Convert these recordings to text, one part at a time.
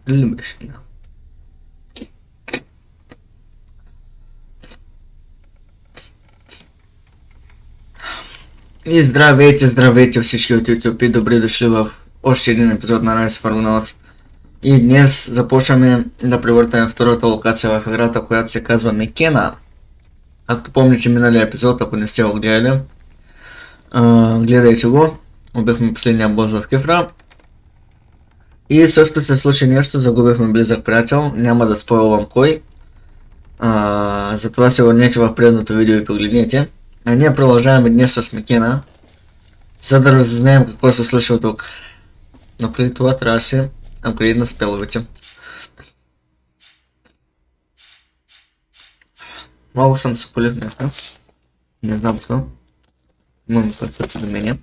Любиш, да. И здравейте всички от YouTube и добре дошли в още един епизод на ARGONAUTS. И днес започваме да превъртаме втората локация в играта, която се казва MYCENAE. Както помните миналия епизод, ако не сте го гледали, гледайте го. Убихме последния бос в кефра. И също се случи нещо, загубихме близък приятел, няма да спойлвам кой. Затова се върнете в предното видео и погледнете. А ние продължаваме днес с MYCENAE, за да разузнаем какво се случва тук. Но преди това трябва да се апгрейдна спеловете. Малко съм се полив днес, не знам защо. Имам път се да меня.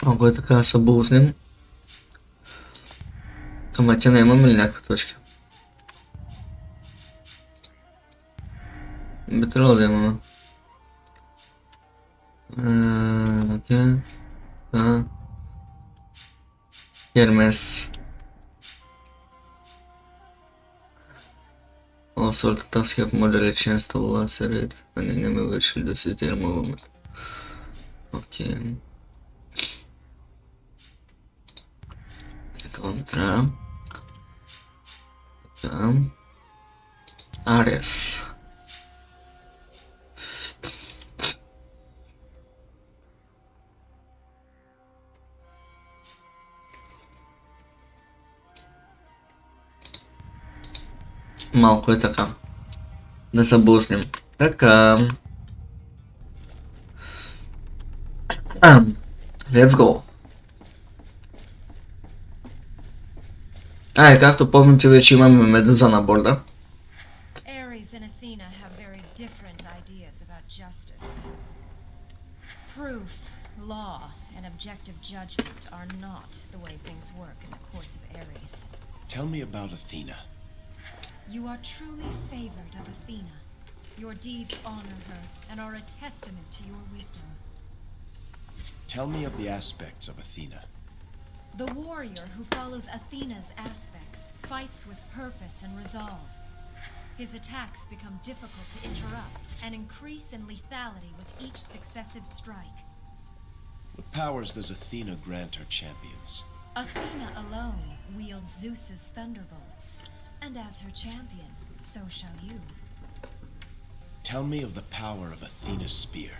Ако е така, са булснем. Към MYCENAE имаме ли някакви точки? Би трябвало да имаме. Окей. Хермес. All sort of tasks have moderate chance to lacerate an enemy which reduces their movement. Окей. Това ми трябва. Така. Арес. Малко е така. Да се буснем. Така. Let's go. Както помните, вече имаме медуза на борда. Ares and Athena have very different ideas about justice. Proof, law, and objective judgment are not the way things work in the courts of Ares. Tell me about Athena. You are truly favored of Athena. Your deeds honor her and are a testament to your wisdom. Tell me of the aspects of Athena. The warrior who follows Athena's aspects fights with purpose and resolve. His attacks become difficult to interrupt and increase in lethality with each successive strike. What powers does Athena grant her champions? Athena alone wields Zeus's thunderbolts, and as her champion, so shall you. Tell me of the power of Athena's spear.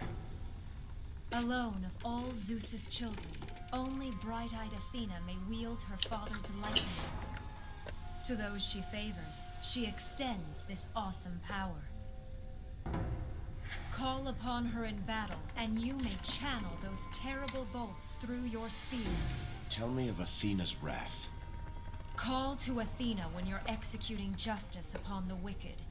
Alone of all Zeus's children, only bright-eyed Athena may wield her father's lightning. To those she favors, she extends this awesome power. Call upon her in battle, and you may channel those terrible bolts through your spear. Tell me of Athena's wrath. Call to Athena when you're executing justice upon the wicked.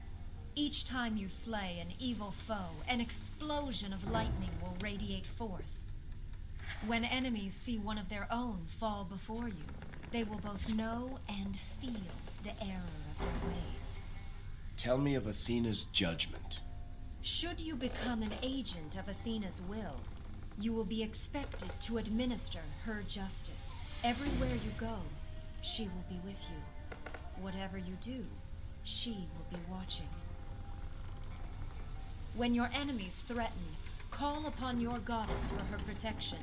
Each time you slay an evil foe, an explosion of lightning will radiate forth. When enemies see one of their own fall before you, they will both know and feel the error of their ways. Tell me of Athena's judgment. Should you become an agent of Athena's will, you will be expected to administer her justice. Everywhere you go, she will be with you. Whatever you do, she will be watching. When your enemies threaten, call upon your goddess for her protection.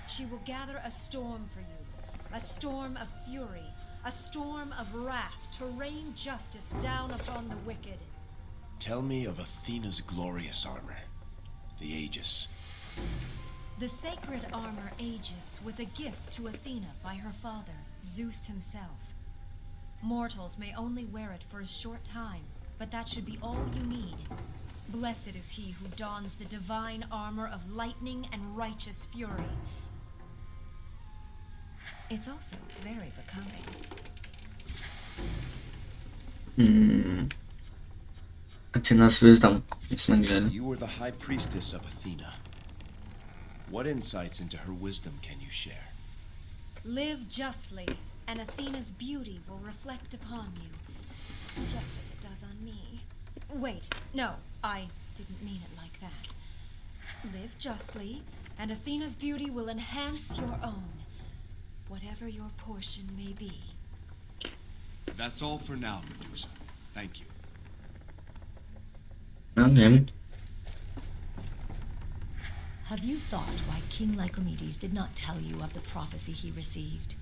She will gather a storm for you, a storm of fury, a storm of wrath to rain justice down upon the wicked. Tell me of Athena's glorious armor, the Aegis. The sacred armor Aegis was a gift to Athena by her father, Zeus himself. Mortals may only wear it for a short time, but that should be all you need. Blessed is he who dons the divine armor of lightning and righteous fury. It's also very becoming. Athena's wisdom. Не сме гледали. You were the high priestess of Athena. What insights into her wisdom can you share? Live justly, and Athena's beauty will reflect upon you, just as it does on me. Wait, no, I didn't mean it like that. Live justly, and Athena's beauty will enhance your own, whatever your portion may be. That's all for now, Medusa. Thank you. Okay. Have you thought why King Lycomedes did not tell you of the prophecy he received?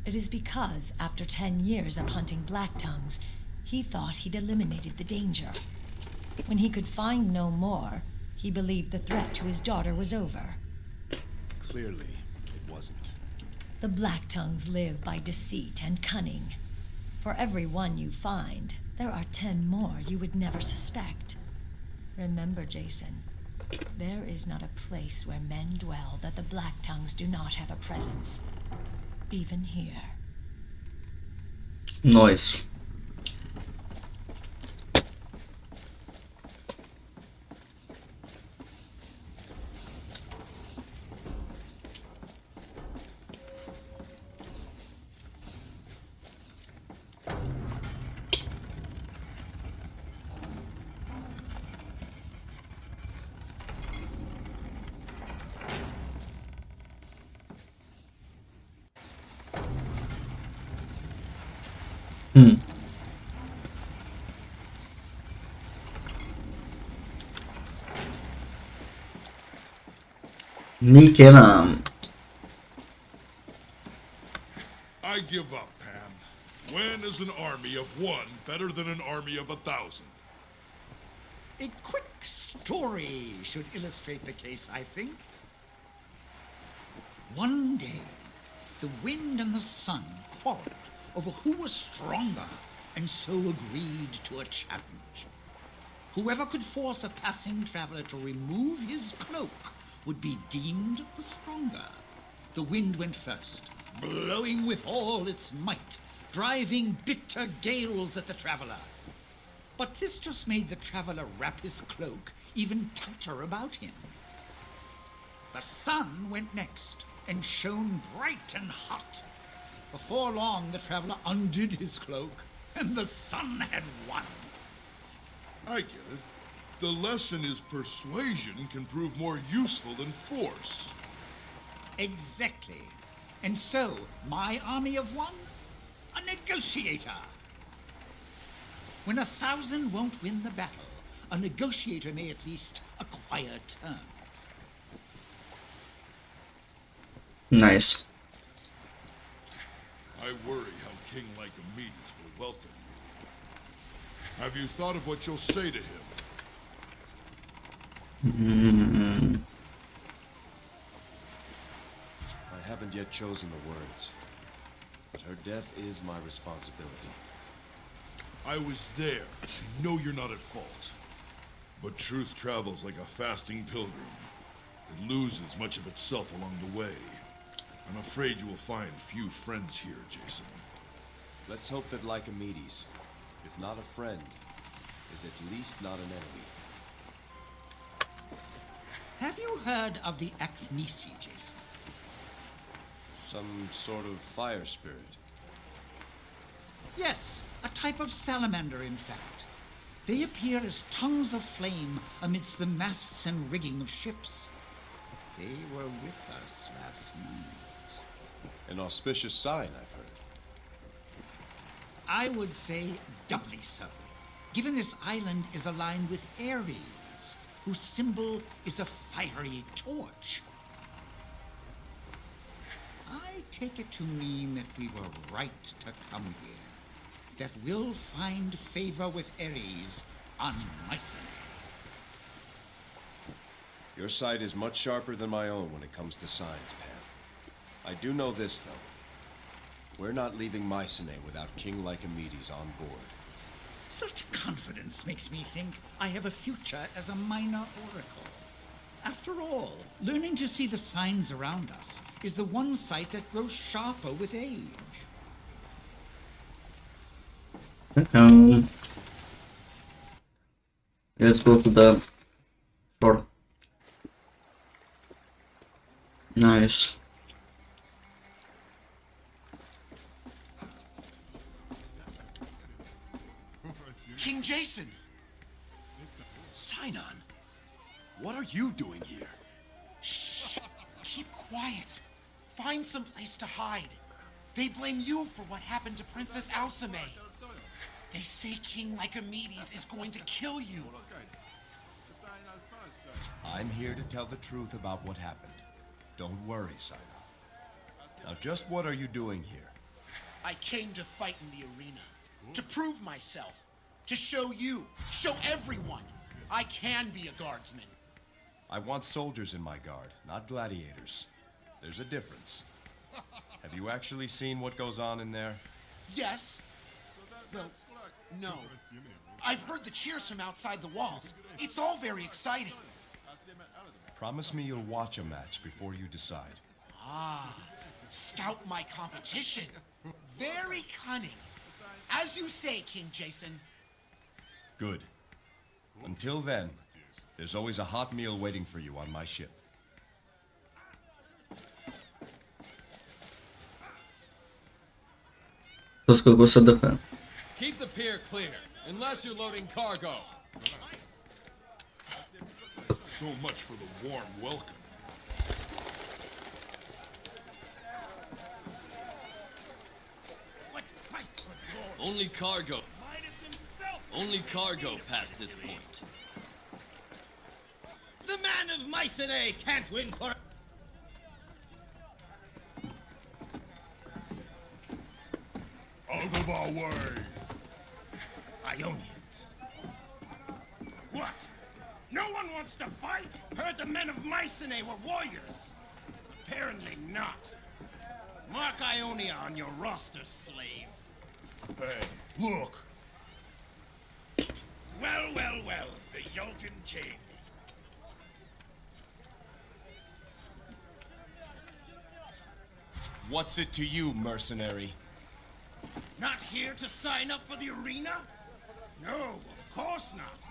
It is because, after 10 years of hunting black tongues, he thought he'd eliminated the danger. When he could find no more, he believed the threat to his daughter was over. Clearly, it wasn't. The black tongues live by deceit and cunning. For every one you find, there are 10 more you would never suspect. Remember, Jeyson, there is not a place where men dwell that the black tongues do not have a presence. Even here. Nice. MYCENAE. I give up, Pam. When is an army of one better than an army of 1,000? A quick story should illustrate the case, I think. One day, the wind and the sun quarreled over who was stronger, and so agreed to a challenge. Whoever could force a passing traveler to remove his cloak would be deemed the stronger. The wind went first, blowing with all its might, driving bitter gales at the traveler. But this just made the traveler wrap his cloak even tighter about him. The sun went next and shone bright and hot. Before long, the traveler undid his cloak, and the sun had won. I get it. The lesson is persuasion can prove more useful than force. Exactly. And so, my army of one? A negotiator. When 1,000 won't win the battle, a negotiator may at least acquire terms. Nice. I worry how King Lycomedes will welcome you. Have you thought of what you'll say to him? I haven't yet chosen the words, but her death is my responsibility. I was there. I know you're not at fault. But truth travels like a fasting pilgrim. It loses much of itself along the way. I'm afraid you will find few friends here, Jeyson. Let's hope that Lycomedes, if not a friend, is at least not an enemy. Have you heard of the Achnesi, Jeyson? Some sort of fire spirit. Yes, a type of salamander, in fact. They appear as tongues of flame amidst the masts and rigging of ships. They were with us last night. An auspicious sign, I've heard. I would say doubly so, given this island is aligned with Ares, whose symbol is a fiery torch. I take it to mean that we were right to come here, that we'll find favor with Ares on MYCENAE. Your sight is much sharper than my own when it comes to signs, Pam. I do know this, though. We're not leaving MYCENAE without King Lycomedes on board. Such confidence makes me think I have a future as a minor oracle. After all, learning to see the signs around us is the one sight that grows sharper with age. Okay. Let's go to the store. Найс. King Jейсън! Sinon, what are you doing here? Shh! Keep quiet. Find some place to hide. They blame you for what happened to Princess Alcime. They say King Lycomedes is going to kill you. I'm here to tell the truth about what happened. Don't worry, Sinon. Now just what are you doing here? I came to fight in the arena. To prove myself. To show you. Show everyone. I can be a guardsman. I want soldiers in my guard, not gladiators. There's a difference. Have you actually seen what goes on in there? Yes. Well, no. I've heard the cheers from outside the walls. It's all very exciting. Promise me you'll watch a match before you decide. Scout my competition. Very cunning. As you say, King Jeisun. Good. Until then, there's always a hot meal waiting for you on my ship. Пускай го съдъха. Keep the pier clear, unless you're loading cargo. So much for the warm welcome. Only cargo. Only cargo past this point. The man of MYCENAE can't win for... Out of our way! Ionians. What? No one wants to fight? Heard the men of MYCENAE were warriors. Apparently not. Mark Ionia on your roster, slave. Hey, look! Well, well, well, the Yolkin King. What's it to you, mercenary? Not here to sign up for the arena? No, of course not.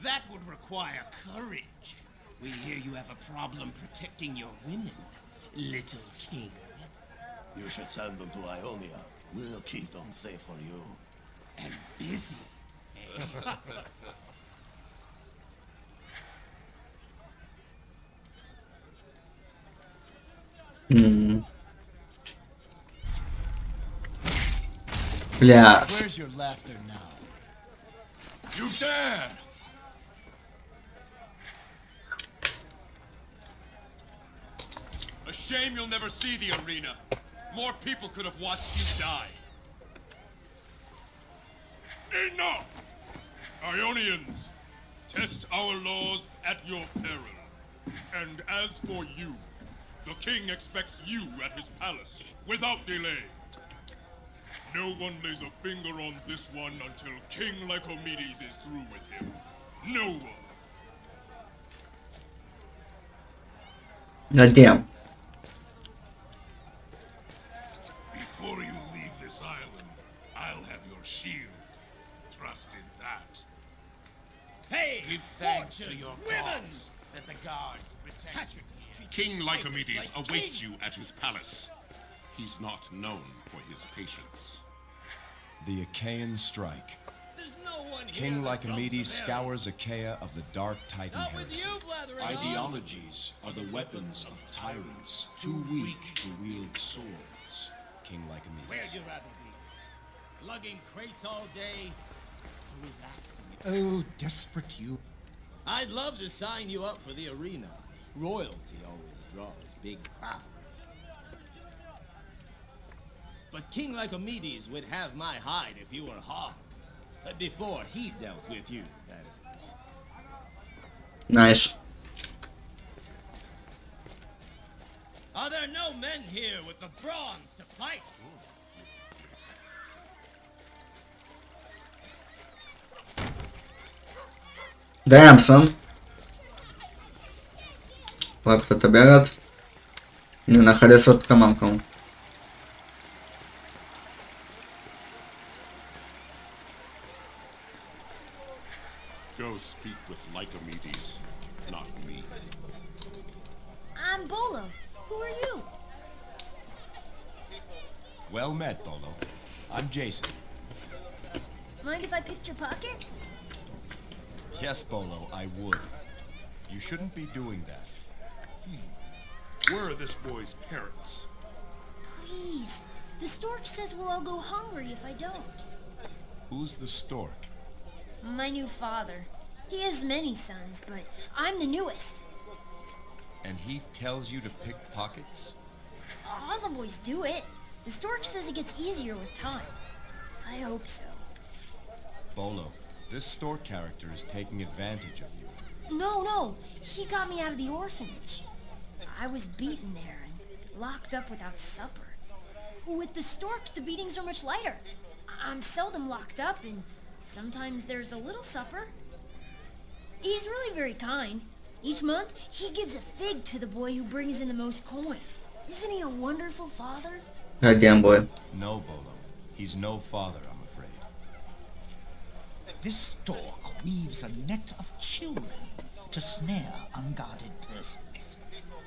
That would require courage. We hear you have a problem protecting your women, little king. You should send them to Ionia. We'll keep them safe for you. And busy. Бля. Where's your laughter now? You dare! A shame you'll never see the arena. More people could have watched you die. Enough! Ionians, test our laws at your peril. And as for you, the king expects you at his palace without delay. No one lays a finger on this one until King Lycomedes is through with him. No one. Goddamn. Before you leave this island, I'll have your shield. Trust in that. Pay Give thanks to your women cause that the guards protect you. King Lycomedes awaits you at his palace. He's not known for his patience. The Achaean strike. There's no one here King that Lycomedes drums a scours Achaea of the Dark Titan Not with heresy. you, blathering on. Ideologies are the weapons of tyrants, too weak to wield swords. King Lycomedes. Where'd you rather be? Lugging crates all day? Or relaxing? Oh, desperate you. I'd love to sign you up for the arena. Royalty always draws big crowds. But King Lycomedes would have my hide if you were hard. But before he dealt with you, that is. Nice. Are there no men here with the bronze to fight? Damn, son. Лапката бягат. Не нахаресват към мамка му. Go speak with Lycomedes, not me. I'm Bolo. Who are Well met, Bolo. I'm Jeyson. Mind if I picked your pocket? Yes, Bolo, I would. You shouldn't be doing that. Where are this boy's parents? Please. The stork says we'll all go hungry if I don't. Who's the stork? My new father. He has many sons, but I'm the newest. And he tells you to pick pockets? All the boys do it. The stork says it gets easier with time. I hope so. Bolo, this stork character is taking advantage of you. No. He got me out of the orphanage. I was beaten there and locked up without supper. With the stork, the beatings are much lighter. I'm seldom locked up, and sometimes there's a little supper. He's really very kind. Each month, he gives a fig to the boy who brings in the most coin. Isn't he a wonderful father? Goddamn boy. No, Bolo. He's no father, I'm afraid. This stork weaves a net of children to snare unguarded persons.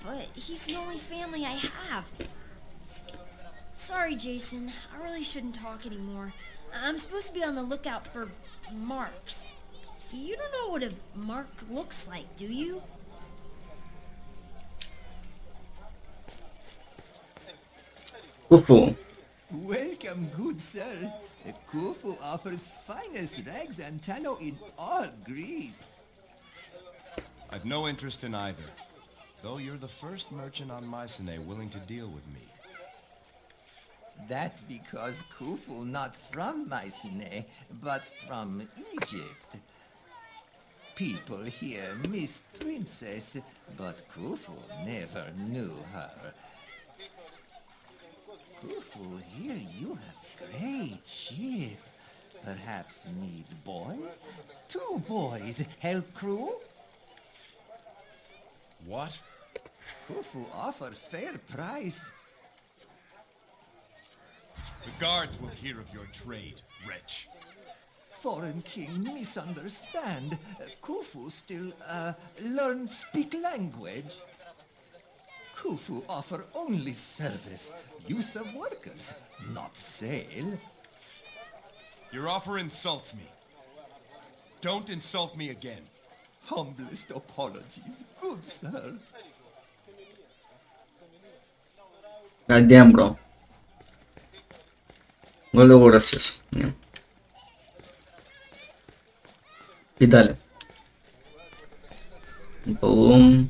But he's the only family I have. Sorry, Jeyson. I really shouldn't talk anymore. I'm supposed to be on the lookout for marks. You don't know what a mark looks like, do you? Khufu. Welcome, good sir. Khufu offers finest rags and tallow in all Greece. I've no interest in either, though you're the first merchant on MYCENAE willing to deal with me. That's because Khufu not from MYCENAE, but from Egypt. People here miss Princess, but Khufu never knew her. Khufu, here you have great ship. Perhaps need boy? 2 boys help crew? What? Khufu offer fair price. The guards will hear of your trade, wretch. Foreign king misunderstand. Khufu still learn speak language. Khufu offer only service, use of workers, not sale. Your offer insults me. Don't insult me again. Humblest apologies, good sir. Goddamn, bro. Горе вырастешь. И далее. Бум.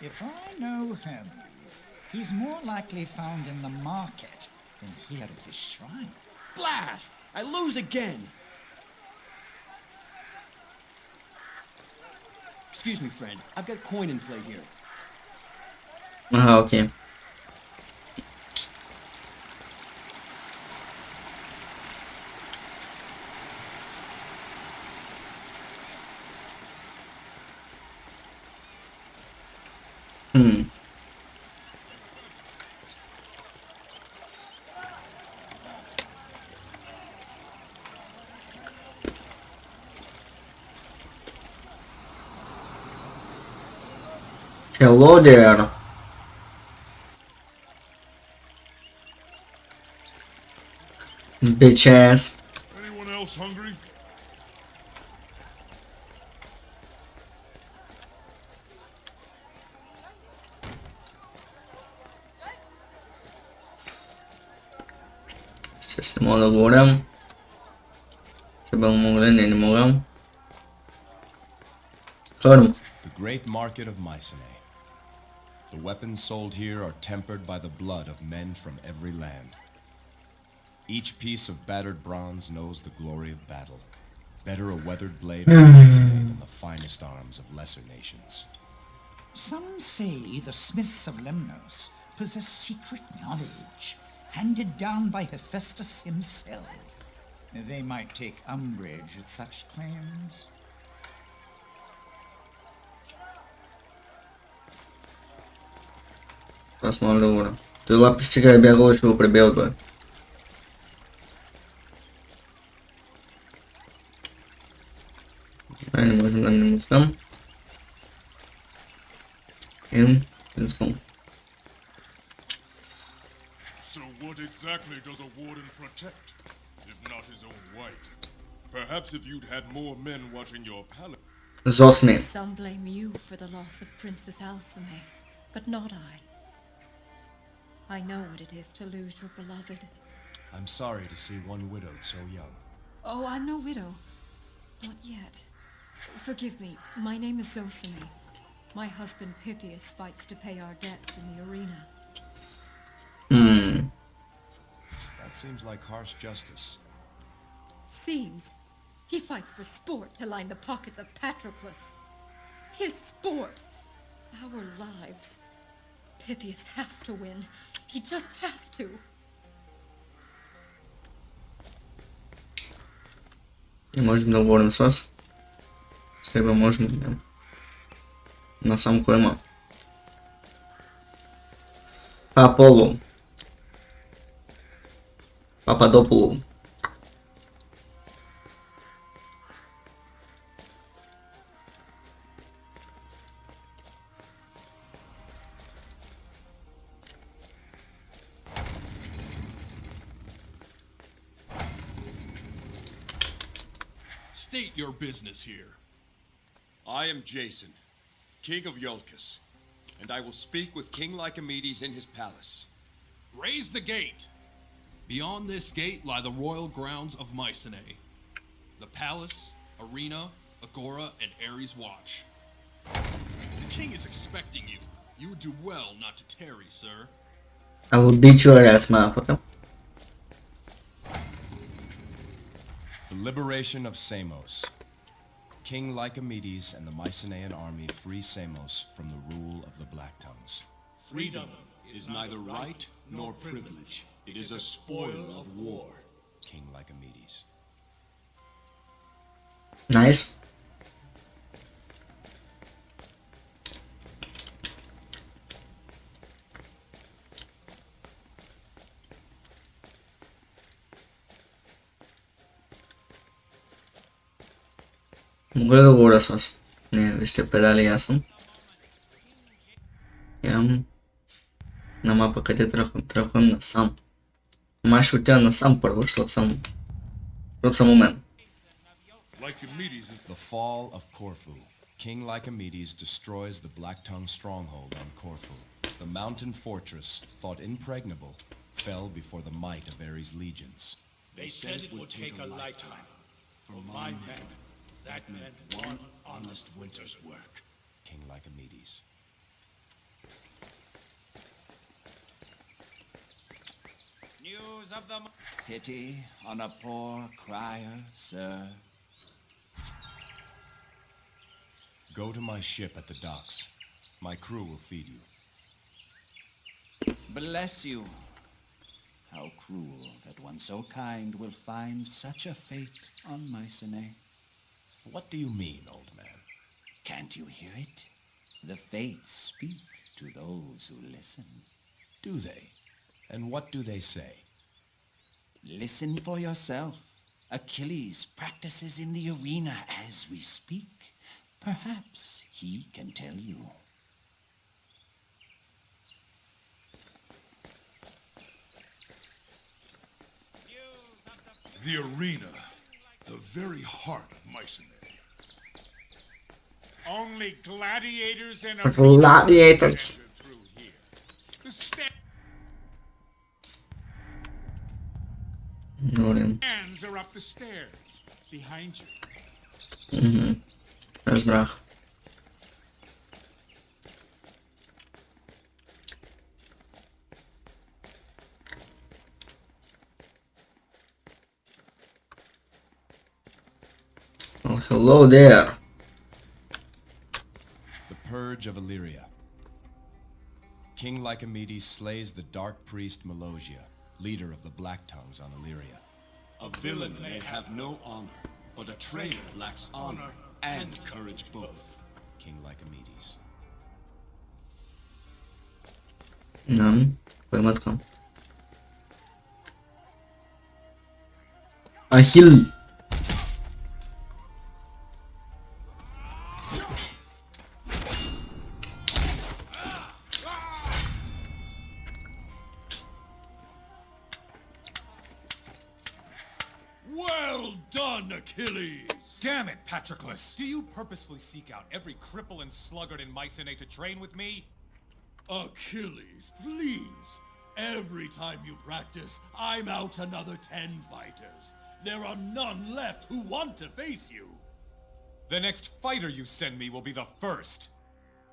If I know Hermes, he's more likely found in the market than here at his shrine. Blast! I lose again! Excuse me, friend. I've got coin in play here. Ага, окей. Hello there. Bitch ass. Anyone else hungry? Се мога да говоря. Себе мога, не мога. Хърм. The great market of MYCENAE. The weapons sold here are tempered by the blood of men from every land. Each piece of battered bronze knows the glory of battle. Better a weathered blade of MYCENAE than the finest arms of lesser nations. Some say the smiths of Lemnos possess secret knowledge, handed down by Hephaestus himself. They might take umbrage at such claims. Аз мога да говоря. Той лапис сега е бягал, че го пребел, бе. Не можем да минем там. Let's go. So what exactly does a warden protect, if not his own wife? Perhaps if you'd had more men watching your palace. Зосме. Some blame you for the loss of Princess Alcime, but not I. I know what it is to lose your beloved. I'm sorry to see one widowed so young. Oh, I'm no widow. Not yet. Forgive me, my name is Zosime. My husband Pythias fights to pay our debts in the arena. That seems like harsh justice. Seems. He fights for sport to line the pockets of Patroclus. His sport. Our lives. Pythias has to win. He just has to. Не можем да говорим с вас. С тебе можем. Насам кой има. Паполо. Пападополо. State your business here. I am Jeyson, king of Iolcus, and I will speak with King Lycomedes in his palace. Raise the gate. Beyond this gate lie the royal grounds of MYCENAE. The palace, arena, agora, and Ares Watch. The king is expecting you. You would do well not to tarry, sir. I will beat your ass, motherfucker. The liberation of Samos. King Lycomedes and the Mycenaean army free Samos from the rule of the Black Tongues. Freedom is neither right nor privilege. It is a spoil of war. King Lycomedes. Nice. Мога да говоря с вас? Не, ви сте педали, ясно. Ям на мапа къде тръгвам насам. Май ще отида насам първо, защото съм умен. The fall of Corfu. King Lycomedes destroys the Black Tongue stronghold on Corfu. The mountain fortress, thought impregnable, fell before the might of Ares' legions. They said it would take a lifetime. For my men, that meant one honest winter's work. King Lycomedes. News of the... Pity on a poor crier, sir. Go to my ship at the docks. My crew will feed you. Bless you. How cruel that one so kind will find such a fate on MYCENAE. What do you mean, old man? Can't you hear it? The fates speak to those who listen. Do they? And what do they say? Listen for yourself. Achilles practices in the arena as we speak. Perhaps he can tell you. The arena, the very heart of MYCENAE. Only gladiators and Gladiators. through here. The stands are up the stairs behind you. Разбрах. Well, hello there. The Purge of Illyria. King Lycomedes slays the dark priest Melogia, leader of the Black Tongues on Illyria. A villain may have no honor, but a traitor lacks honor and courage both. King Lycomedes. Поемат. Ахил. done, Achilles! Damn it, Patroclus! Do you purposefully seek out every cripple and sluggard in MYCENAE to train with me? Achilles, please. Every time you practice, I'm out another 10 fighters. There are none left who want to face you. The next fighter you send me will be the first.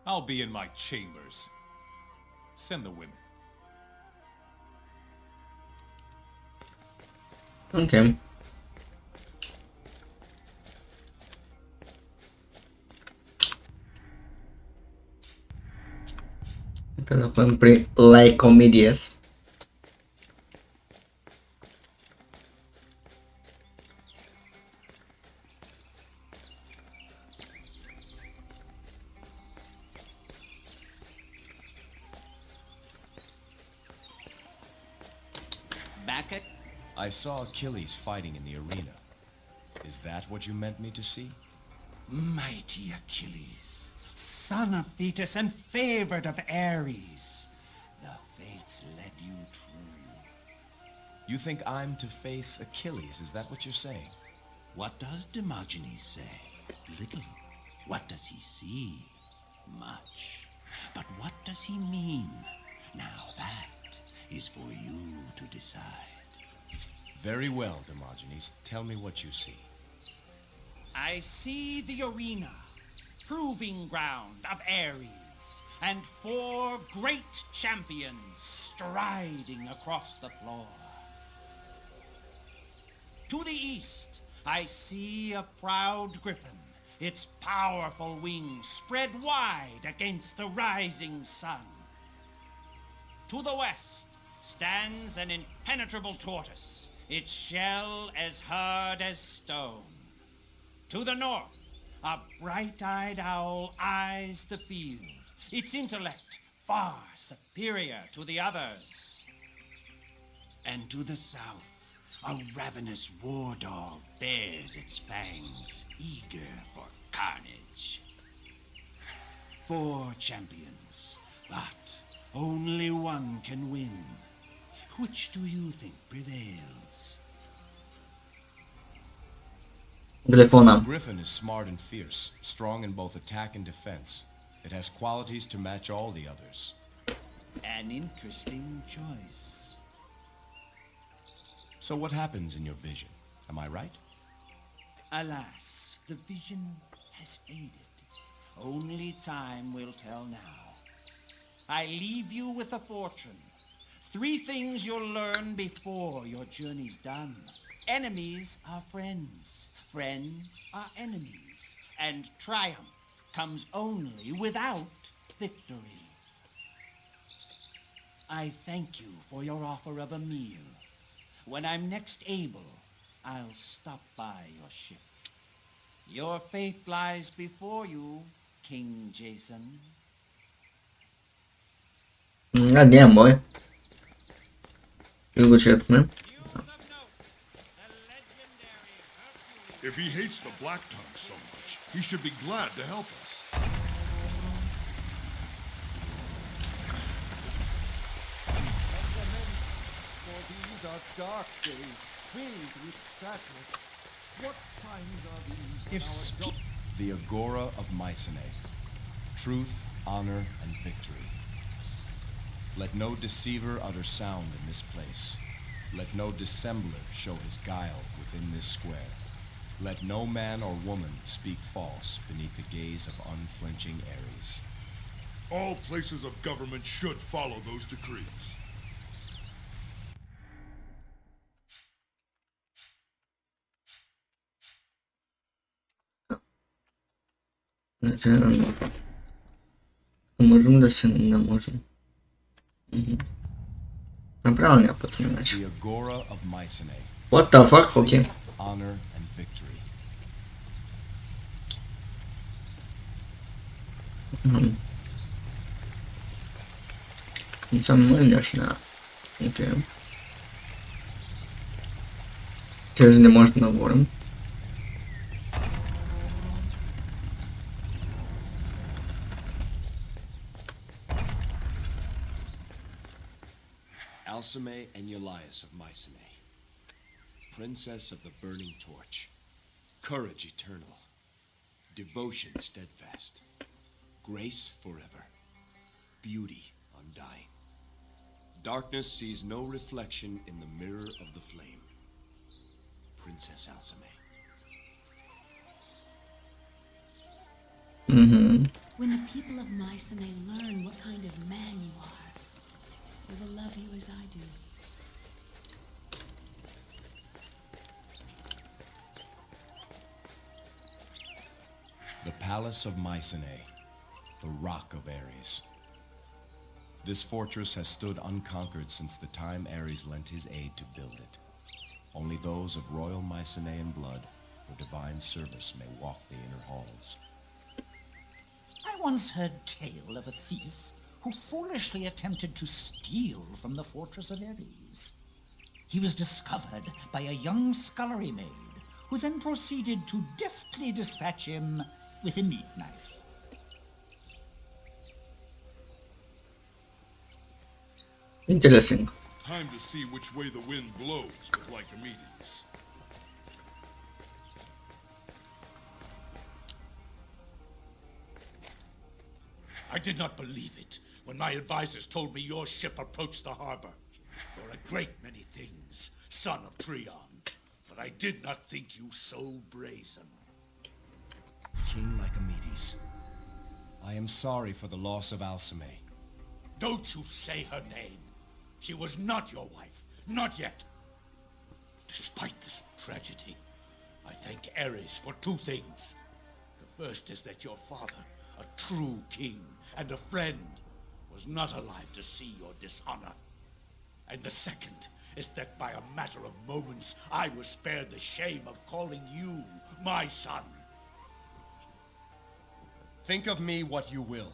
I'll be in my chambers. Send the women. Okay. Cada juego like comedias. Back at... I saw Achilles fighting in the arena. Is that what you meant me to see? Mighty Achilles, son of Thetis and favored of Ares. The fates led you true. You think I'm to face Achilles, is that what you're saying? What does Diogenes say? Little. What does he see? Much. But what does he mean? Now that is for you to decide. Very well, Diogenes. Tell me what you see. I see the arena, proving ground of Ares, and 4 great champions striding across the floor. To the east, I see a proud griffin, its powerful wings spread wide against the rising sun. To the west stands an impenetrable tortoise, its shell as hard as stone. To the north, a bright-eyed owl eyes the field, its intellect far superior to the others. And to the south, a ravenous war dog bares its fangs, eager for carnage. 4 champions, but only one can win. Which do you think prevails? Gryfona. Griffin is smart and fierce, strong in both attack and defense. It has qualities to match all the others. An interesting choice. So what happens in your vision? Am I right? Alas, the vision has faded. Only time will tell now. I leave you with a fortune. 3 things you'll learn before your journey's done. Enemies are friends. Friends are enemies. And triumph comes only without victory. I thank you for your offer of a meal. When I'm next able, I'll stop by your ship. Your fate lies before you, King Jейсън. God damn, boy. You go check me. If he hates the Black Tongue so much, he should be glad to help us. For these are dark days, filled with sadness. What times are these? The Agora of MYCENAE. Truth, honor, and victory. Let no deceiver utter sound in this place. Let no dissembler show his guile within this square. Let no man or woman speak false beneath the gaze of unflinching Ares. All places of government should follow those decrees. Можем да се не можем. Направо пацани, значи. The Agora of MYCENAE. What the fuck? Okay. Honor and victory. Сам мънеш на. Окей. Тези не можем да говорим. Alcime and Eulias of MYCENAE. Princess of the burning torch. Courage eternal. Devotion steadfast. Grace forever. Beauty undying. Darkness sees no reflection in the mirror of the flame. Princess ARGONAUTS. When the people of MYCENAE learn what kind of man you are, they will love you as I do. The Palace of MYCENAE, the Rock of Ares. This fortress has stood unconquered since the time Ares lent his aid to build it. Only those of royal Mycenaean blood or divine service may walk the inner halls. I once heard tale of a thief who foolishly attempted to steal from the fortress of Ares. He was discovered by a young scullery maid, who then proceeded to deftly dispatch him with a meat knife. Interesting. Time to see which way the wind blows with Lycomedes. I did not believe it when my advisors told me your ship approached the harbor. You're a great many things, son of Trion, but I did not think you so brazen. King Lycomedes, I am sorry for the loss of ARGONAUTS. Don't you say her name. She was not your wife, not yet. Despite this tragedy, I thank Ares for two things. The first is that your father, a true king and a friend, was not alive to see your dishonor. And the second is that by a matter of moments, I was spared the shame of calling you my son. Think of me what you will,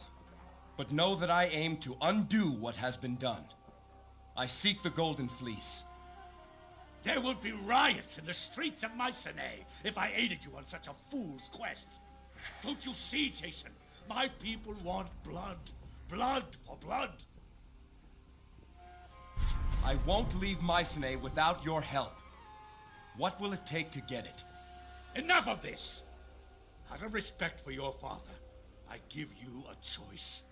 but know that I aim to undo what has been done. I seek the Golden Fleece. There would be riots in the streets of MYCENAE if I aided you on such a fool's quest. Don't you see, Jeyson? My people want blood. Blood for blood. I won't leave MYCENAE without your help. What will it take to get it? Enough of this! Out of respect for your father, I give you a choice.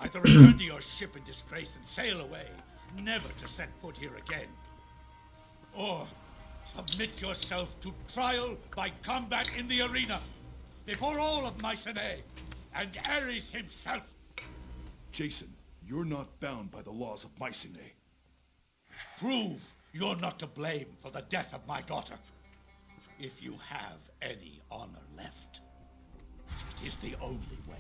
Either return to your ship in disgrace and sail away, never to set foot here again. Or submit yourself to trial by combat in the arena, before all of MYCENAE, and Ares himself. Jeyson, you're not bound by the laws of MYCENAE. Prove you're not to blame for the death of my daughter. If you have any honor left, it is the only way.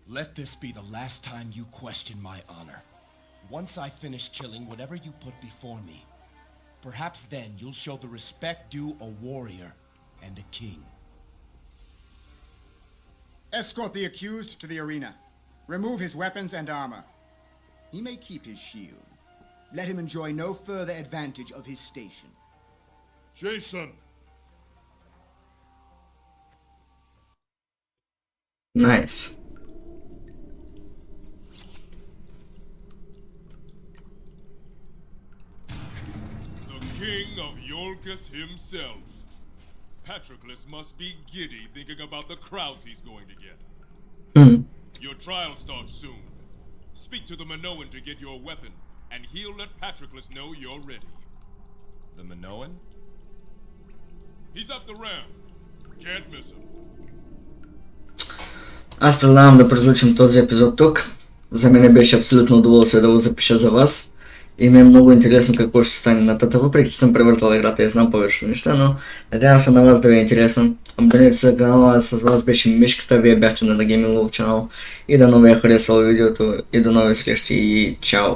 Let this be the last time you question my honor. Once I finish killing whatever you put before me, perhaps then you'll show the respect due a warrior and a king. Escort the accused to the arena. Remove his weapons and armor. He may keep his shield. Let him enjoy no further advantage of his station. Jeyson! Nice. The king of Iolcus himself. Patroclus must be giddy thinking about the crowds he's going to get. Your trial starts soon. Speak to the Minoan to get your weapon, and he'll let Patroclus know you're ready. The Minoan? He's up the ramp. Can't miss him. Аз предлагам да приключим този епизод тук. За мен беше абсолютно удоволствие да го запиша за вас. И ми е много интересно какво ще стане нататък, въпреки че съм превъртал играта и знам повече неща, но надявам се на вас да ви е интересно. Абонирайте се за канала, с вас беше Мишката, вие бяхте на The Gaming Love Channel и да новия харесал видеото и до нови срещи и чао!